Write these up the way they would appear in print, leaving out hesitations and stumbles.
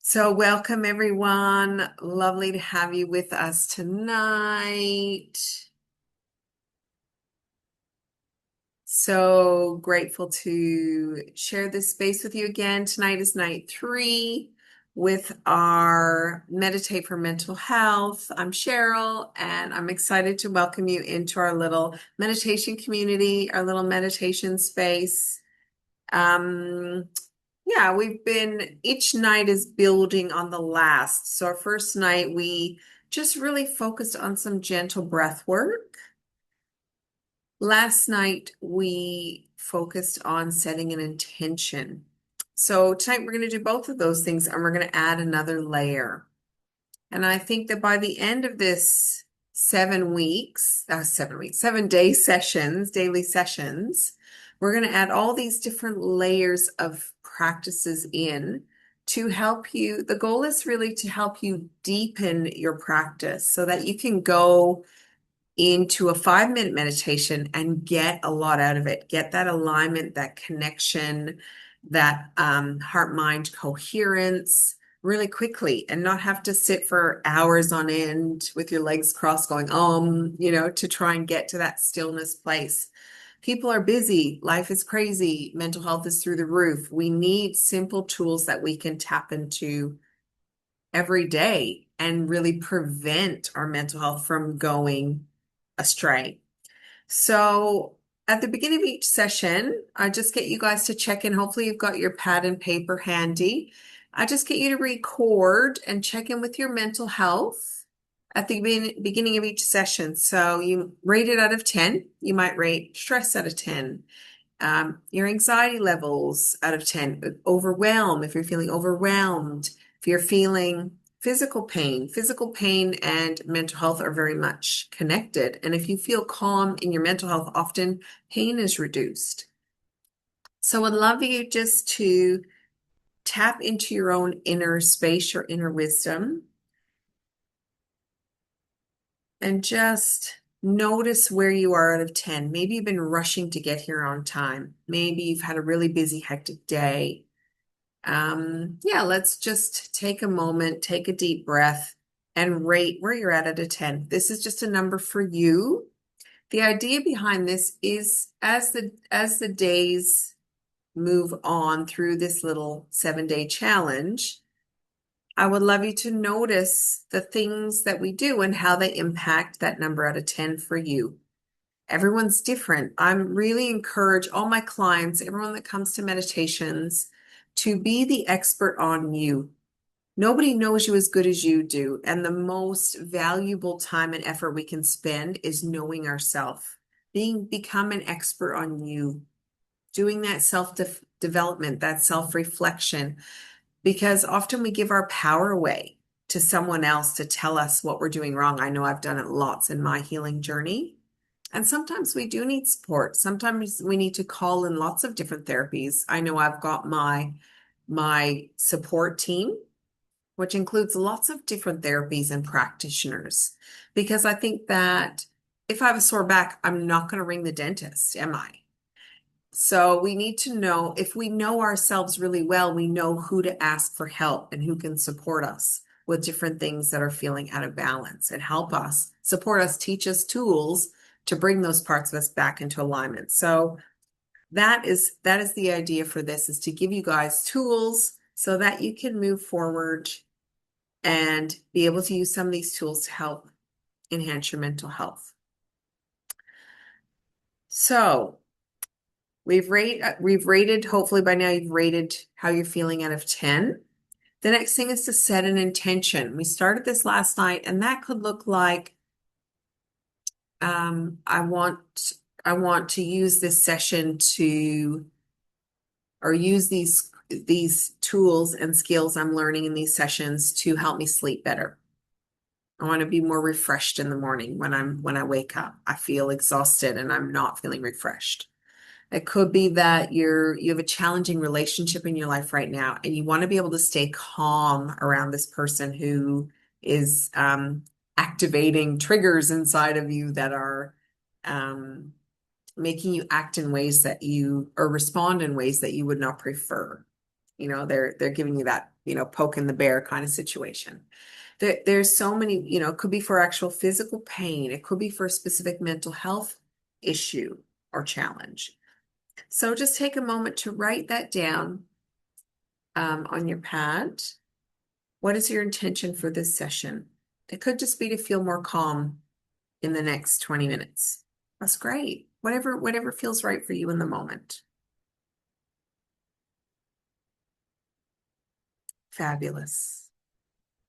So, welcome everyone. Lovely to have you with us tonight. So grateful to share this space with you again. Tonight is night 3 with our Meditate for Mental Health. I'm Cheryl, and I'm excited to welcome you into our little meditation community, our little meditation space. Um, yeah, each night is building on the last. So our first night, we just really focused on some gentle breath work. Last night, we focused on setting an intention. So tonight, we're going to do both of those things, and we're going to add another layer. And I think that by the end of this 7 day sessions, daily sessions, we're going to add all these different layers of practices in to help you. The goal is really to help you deepen your practice so that you can go into a 5-minute meditation and get a lot out of it. Get that alignment, that connection, that heart-mind coherence really quickly and not have to sit for hours on end with your legs crossed going, to try and get to that stillness place. People are busy. Life is crazy. Mental health is through the roof. We need simple tools that we can tap into every day and really prevent our mental health from going astray. So at the beginning of each session, I just get you guys to check in. Hopefully you've got your pad and paper handy. I just get you to record and check in with your mental health at the beginning of each session. So you rate it out of 10. You might rate stress out of 10. Your anxiety levels out of 10, overwhelm, if you're feeling overwhelmed, if you're feeling physical pain and mental health are very much connected. And if you feel calm in your mental health, often pain is reduced. So I'd love you just to tap into your own inner space, your inner wisdom, and just notice where you are out of 10. Maybe you've been rushing to get here on time. Maybe you've had a really busy, hectic day. Let's just take a moment, take a deep breath, and rate where you're at a 10. This is just a number for you. The idea behind this is as the days move on through this little 7-day challenge, I would love you to notice the things that we do and how they impact that number out of 10 for you. Everyone's different. I'm really encourage all my clients, everyone that comes to meditations, to be the expert on you. Nobody knows you as good as you do. And the most valuable time and effort we can spend is knowing ourselves, become an expert on you, doing that self-development, that self-reflection, because often we give our power away to someone else to tell us what we're doing wrong. I know I've done it lots in my healing journey. And sometimes we do need support. Sometimes we need to call in lots of different therapies. I know I've got my support team, which includes lots of different therapies and practitioners, because I think that if I have a sore back, I'm not going to ring the dentist, am I? So we need to know, if we know ourselves really well, we know who to ask for help and who can support us with different things that are feeling out of balance and help us, support us, teach us tools to bring those parts of us back into alignment. So that is the idea for this, is to give you guys tools so that you can move forward and be able to use some of these tools to help enhance your mental health. So we've rated, hopefully by now you've rated how you're feeling out of 10. The next thing is to set an intention. We started this last night, and that could look like, I want to use this session or use these tools and skills I'm learning in these sessions to help me sleep better. I want to be more refreshed in the morning when I wake up. I feel exhausted and I'm not feeling refreshed. It could be that you have a challenging relationship in your life right now, and you want to be able to stay calm around this person who is activating triggers inside of you that are making you act in ways that you or respond in ways that you would not prefer. They're giving you poking the bear kind of situation. There's so many, it could be for actual physical pain. It could be for a specific mental health issue or challenge. So just take a moment to write that down on your pad. What is your intention for this session? It could just be to feel more calm in the next 20 minutes. That's great. Whatever feels right for you in the moment. Fabulous.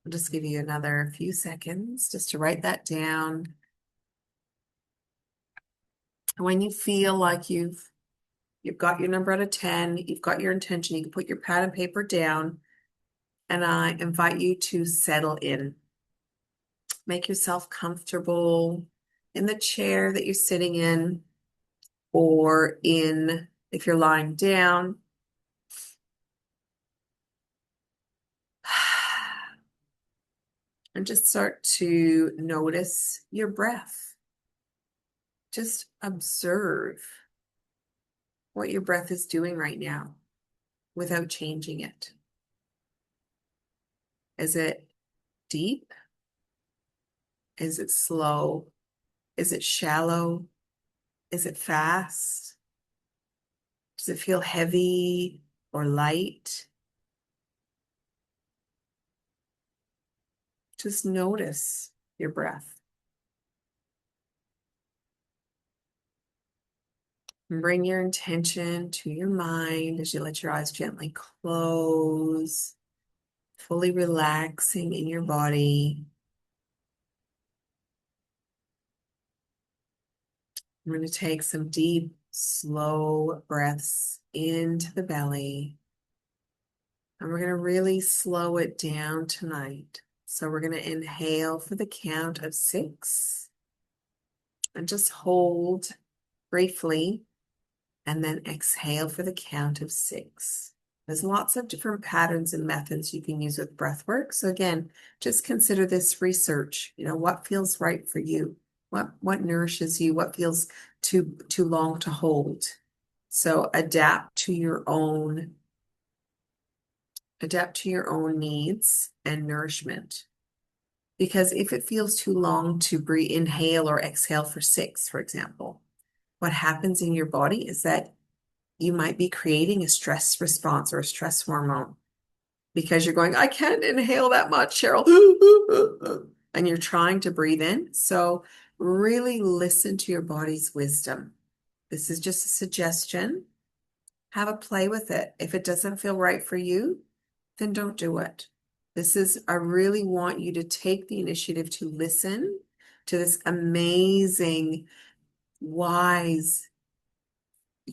I'll just give you another few seconds just to write that down. When you feel like you've got your number out of 10, you've got your intention, you can put your pad and paper down, and I invite you to settle in. Make yourself comfortable in the chair that you're sitting in, or if you're lying down. And just start to notice your breath. Just observe what your breath is doing right now without changing it. Is it deep? Is it slow? Is it shallow? Is it fast? Does it feel heavy or light? Just notice your breath. And bring your intention to your mind as you let your eyes gently close, fully relaxing in your body. I'm going to take some deep, slow breaths into the belly. And we're going to really slow it down tonight. So we're going to inhale for the count of 6 and just hold briefly, and then exhale for the count of 6. There's lots of different patterns and methods you can use with breath work. So again, just consider this research. What feels right for you? What nourishes you? What feels too long to hold? So adapt to your own needs and nourishment. Because if it feels too long to inhale or exhale for 6, for example, what happens in your body is that you might be creating a stress response or a stress hormone because you're going, I can't inhale that much, Cheryl. And you're trying to breathe in. So really listen to your body's wisdom. This is just a suggestion. Have a play with it. If it doesn't feel right for you, then don't do it. I really want you to take the initiative to listen to this amazing, wise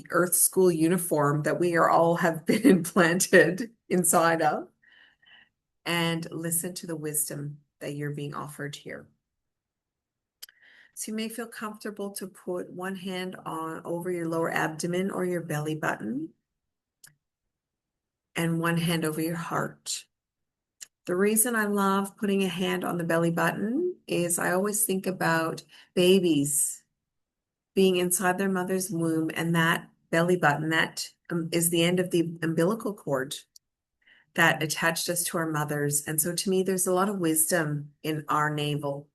Earth School uniform that we all have been implanted inside of, and listen to the wisdom that you're being offered here. So you may feel comfortable to put one hand over your lower abdomen or your belly button, and one hand over your heart. The reason I love putting a hand on the belly button is I always think about babies being inside their mother's womb, and that belly button, that is the end of the umbilical cord that attached us to our mothers. And so to me, there's a lot of wisdom in our navel.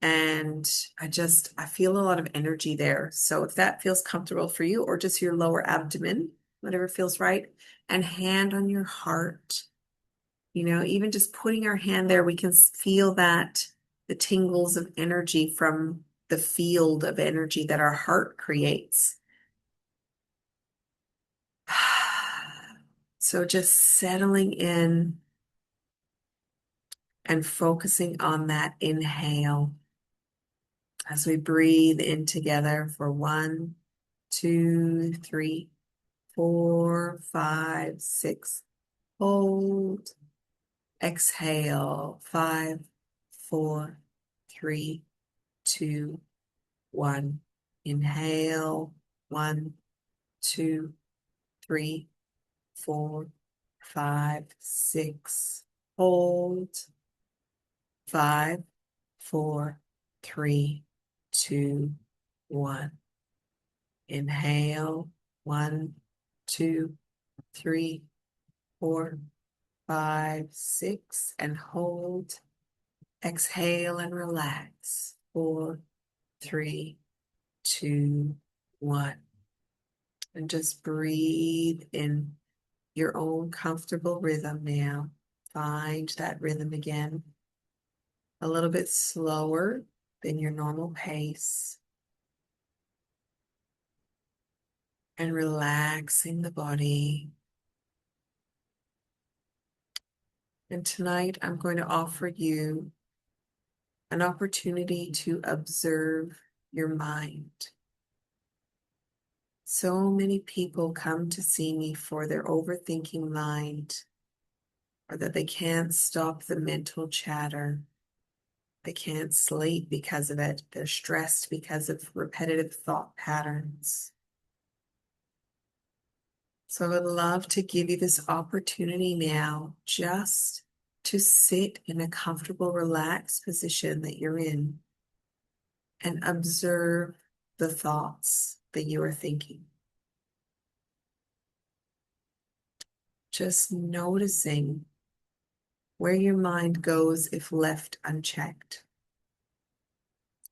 And I feel a lot of energy there. So if that feels comfortable for you, or just your lower abdomen, whatever feels right, and hand on your heart, even just putting our hand there, we can feel the tingles of energy from the field of energy that our heart creates. So just settling in and focusing on that inhale as we breathe in together for 1, 2, 3, 4, 5, 6. Hold. Exhale. 5, 4, 3, 2, 1. Inhale. 1, 2, 3, 4, 5, 6. Hold. 5, 4, 3, 2, 1. Inhale. 1, 2, 3, 4, 5, 6, and hold. Exhale and relax. 4, 3, 2, 1. And just breathe in your own comfortable rhythm now. Find that rhythm again. A little bit slower than your normal pace. And relaxing the body. And tonight I'm going to offer you an opportunity to observe your mind. So many people come to see me for their overthinking mind, or that they can't stop the mental chatter. They can't sleep because of it. They're stressed because of repetitive thought patterns. So I would love to give you this opportunity now just to sit in a comfortable, relaxed position that you're in and observe the thoughts that you are thinking. Just noticing where your mind goes if left unchecked.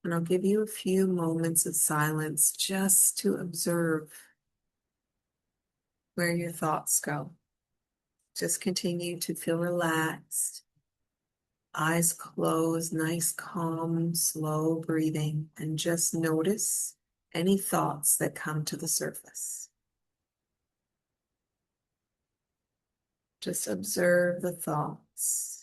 And I'll give you a few moments of silence just to observe where your thoughts go. Just continue to feel relaxed, eyes closed, nice, calm, slow breathing, and just notice any thoughts that come to the surface. Just observe the thoughts.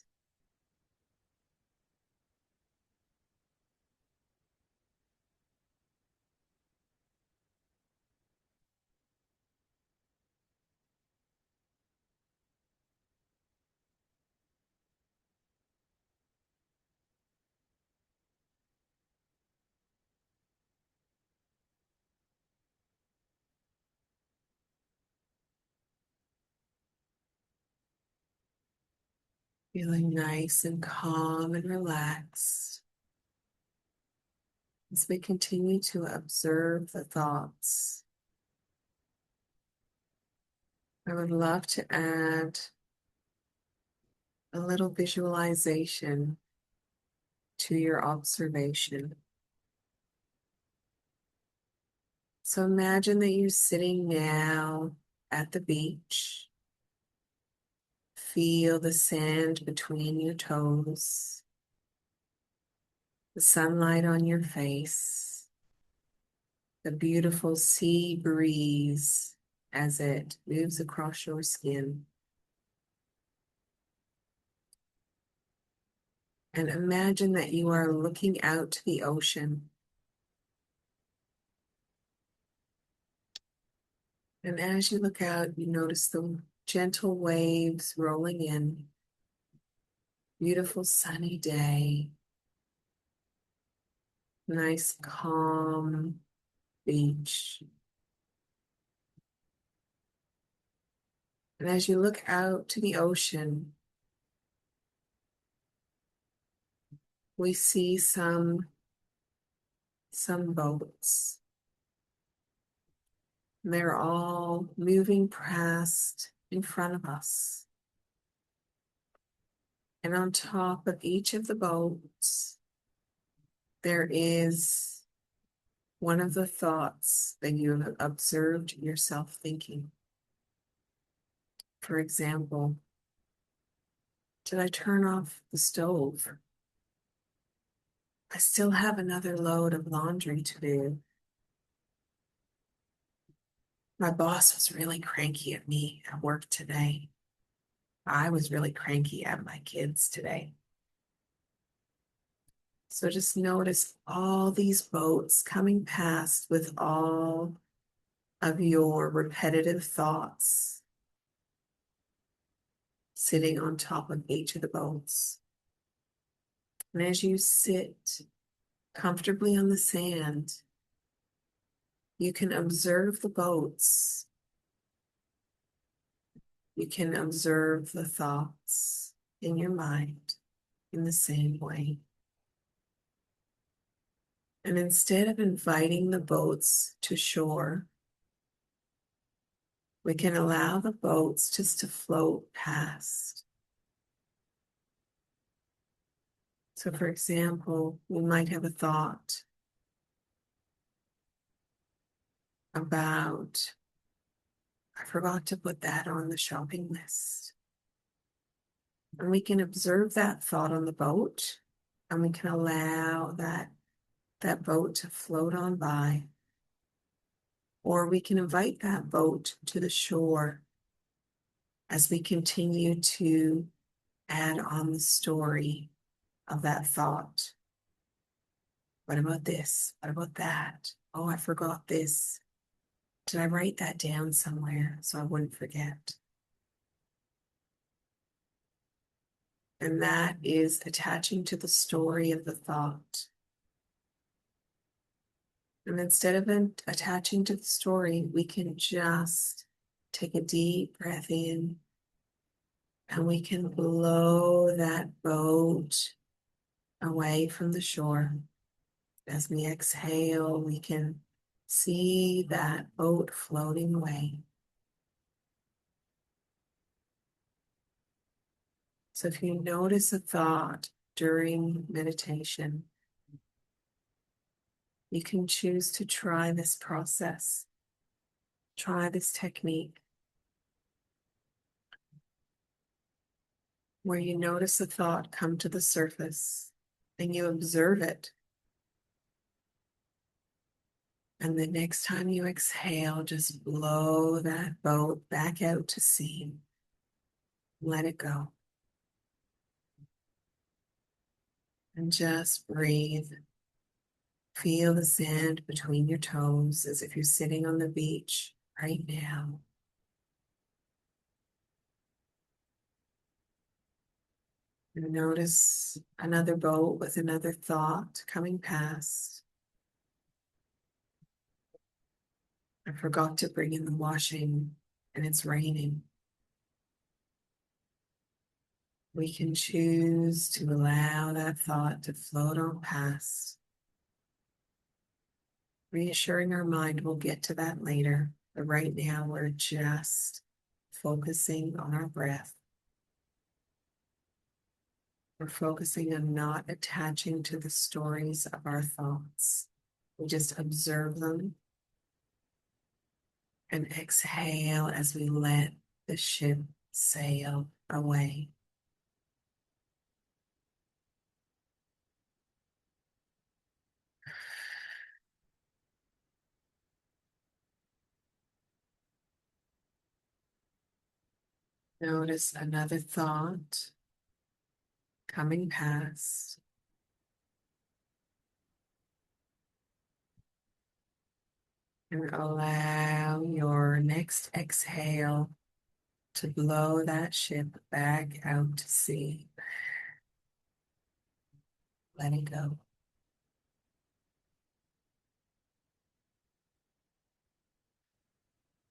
Feeling nice and calm and relaxed. As we continue to observe the thoughts, I would love to add a little visualization to your observation. So imagine that you're sitting now at the beach. Feel the sand between your toes, the sunlight on your face, the beautiful sea breeze as it moves across your skin. And imagine that you are looking out to the ocean. And as you look out, you notice the gentle waves rolling in. Beautiful sunny day. Nice calm beach. And as you look out to the ocean, we see some boats. And they're all moving past in front of us. And on top of each of the boats, there is one of the thoughts that you have observed yourself thinking. For example, did I turn off the stove? I still have another load of laundry to do. My boss was really cranky at me at work today. I was really cranky at my kids today. So just notice all these boats coming past with all of your repetitive thoughts sitting on top of each of the boats. And as you sit comfortably on the sand, you can observe the boats. You can observe the thoughts in your mind in the same way. And instead of inviting the boats to shore, we can allow the boats just to float past. So, for example, we might have a thought about, I forgot to put that on the shopping list. And we can observe that thought on the boat, and we can allow that boat to float on by. Or we can invite that boat to the shore as we continue to add on the story of that thought. What about this? What about that? Oh, I forgot this. Did I write that down somewhere so I wouldn't forget? And that is attaching to the story of the thought. And instead of attaching to the story, we can just take a deep breath in, and we can blow that boat away from the shore. As we exhale, we can see that boat floating away. So if you notice a thought during meditation, you can choose to try this process, try this technique, where you notice a thought come to the surface and you observe it. And the next time you exhale, just blow that boat back out to sea. Let it go. And just breathe. Feel the sand between your toes as if you're sitting on the beach right now. And notice another boat with another thought coming past. I forgot to bring in the washing and it's raining. We can choose to allow that thought to float on past, reassuring our mind we'll get to that later. But right now, we're just focusing on our breath. We're focusing on not attaching to the stories of our thoughts. We just observe them and exhale as we let the ship sail away. Notice another thought coming past. And allow your next exhale to blow that ship back out to sea. Let it go.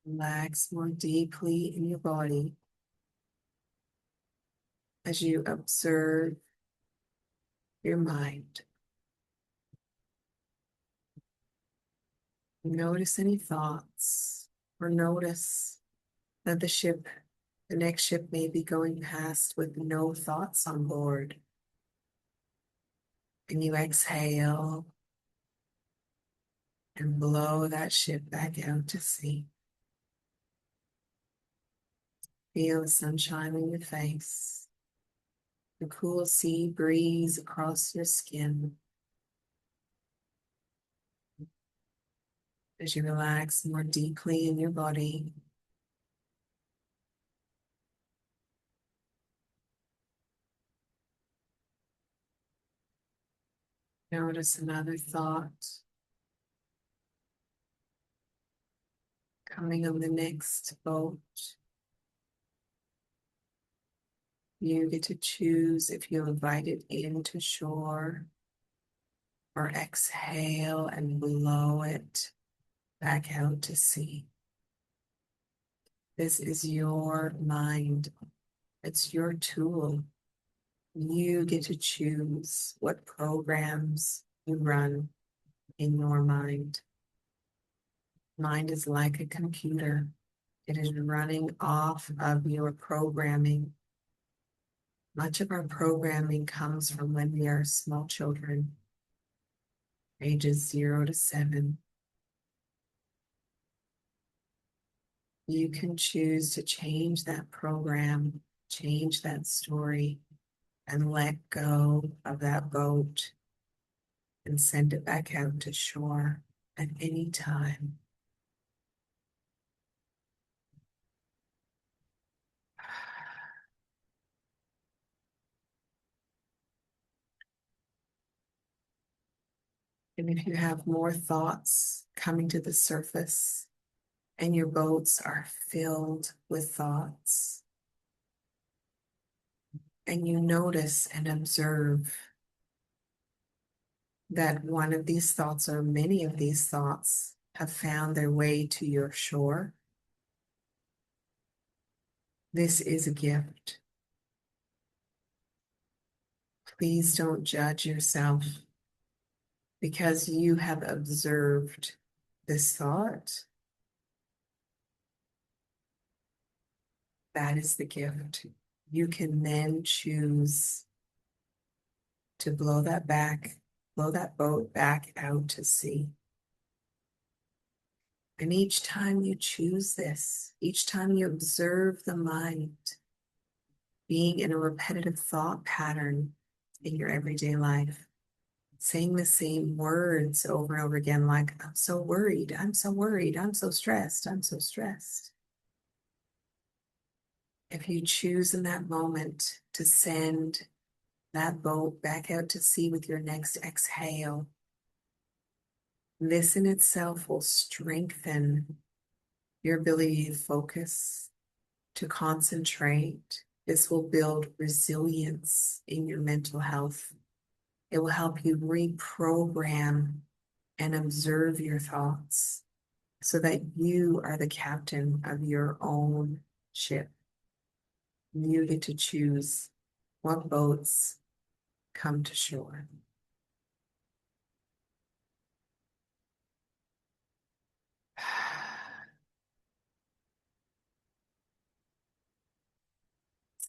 Relax more deeply in your body as you observe your mind. Notice any thoughts, or notice that the next ship may be going past with no thoughts on board. And you exhale and blow that ship back out to sea. Feel the sunshine on your face, the cool sea breeze across your skin. As you relax more deeply in your body, notice another thought coming on the next boat. You get to choose if you'll invite it into shore or exhale and blow it back out to sea. This is your mind. It's your tool. You get to choose what programs you run in your mind. Mind is like a computer. It is running off of your programming. Much of our programming comes from when we are small children, ages 0 to 7. You can choose to change that program, change that story, and let go of that boat and send it back out to shore at any time. And if you have more thoughts coming to the surface and your boats are filled with thoughts, and you notice and observe that one of these thoughts or many of these thoughts have found their way to your shore, this is a gift. Please don't judge yourself because you have observed this thought. That is the gift. You can then choose to blow that boat back out to sea. And each time you choose this, each time you observe the mind being in a repetitive thought pattern in your everyday life, saying the same words over and over again, like, I'm so worried, I'm so worried, I'm so stressed, I'm so stressed. If you choose in that moment to send that boat back out to sea with your next exhale, this in itself will strengthen your ability to focus, to concentrate. This will build resilience in your mental health. It will help you reprogram and observe your thoughts so that you are the captain of your own ship. You get to choose what boats come to shore.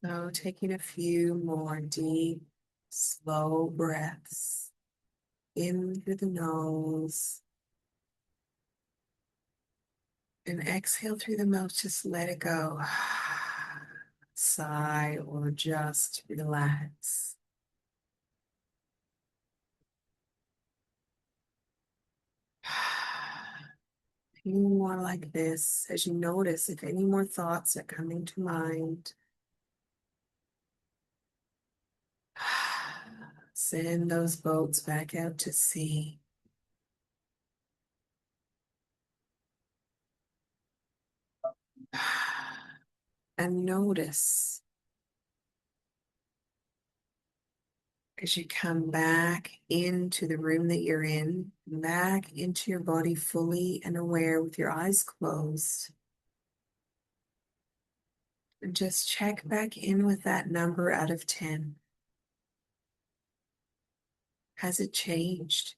So taking a few more deep, slow breaths in through the nose and exhale through the mouth. Just let it go. Sigh or just relax. Few more like this as you notice if any more thoughts are coming to mind. Send those boats back out to sea. And notice as you come back into the room that you're in, back into your body fully and aware with your eyes closed. And just check back in with that number out of 10. Has it changed?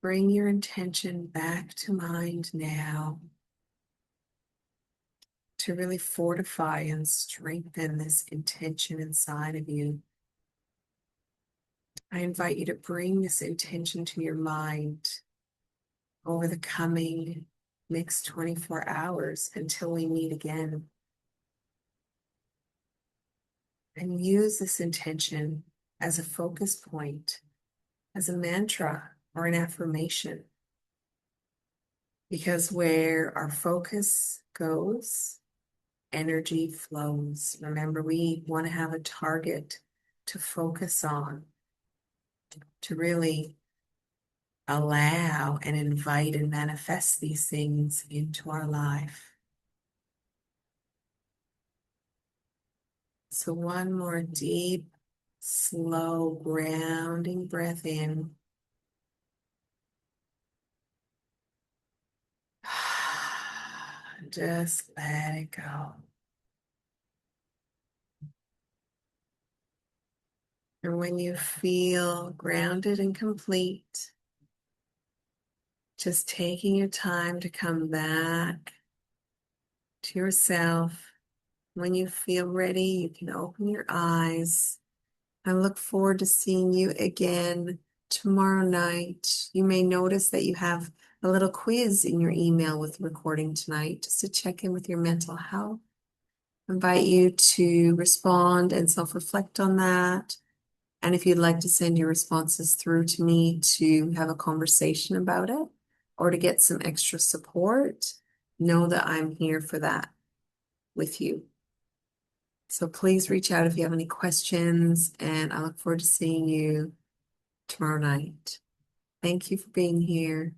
Bring your intention back to mind now to really fortify and strengthen this intention inside of you. I invite you to bring this intention to your mind over the coming next 24 hours until we meet again. And use this intention as a focus point, as a mantra or an affirmation. Because where our focus goes, energy flows. Remember, we want to have a target to focus on, to really allow and invite and manifest these things into our life. So one more deep, slow, grounding breath in. Just let it go. And when you feel grounded and complete, just taking your time to come back to yourself When you feel ready, you can open your eyes. I look forward to seeing you again tomorrow night. You may notice that you have a little quiz in your email with the recording tonight, just to check in with your mental health. I invite you to respond and self-reflect on that. And if you'd like to send your responses through to me to have a conversation about it or to get some extra support, know that I'm here for that with you. So please reach out if you have any questions, and I look forward to seeing you tomorrow night. Thank you for being here.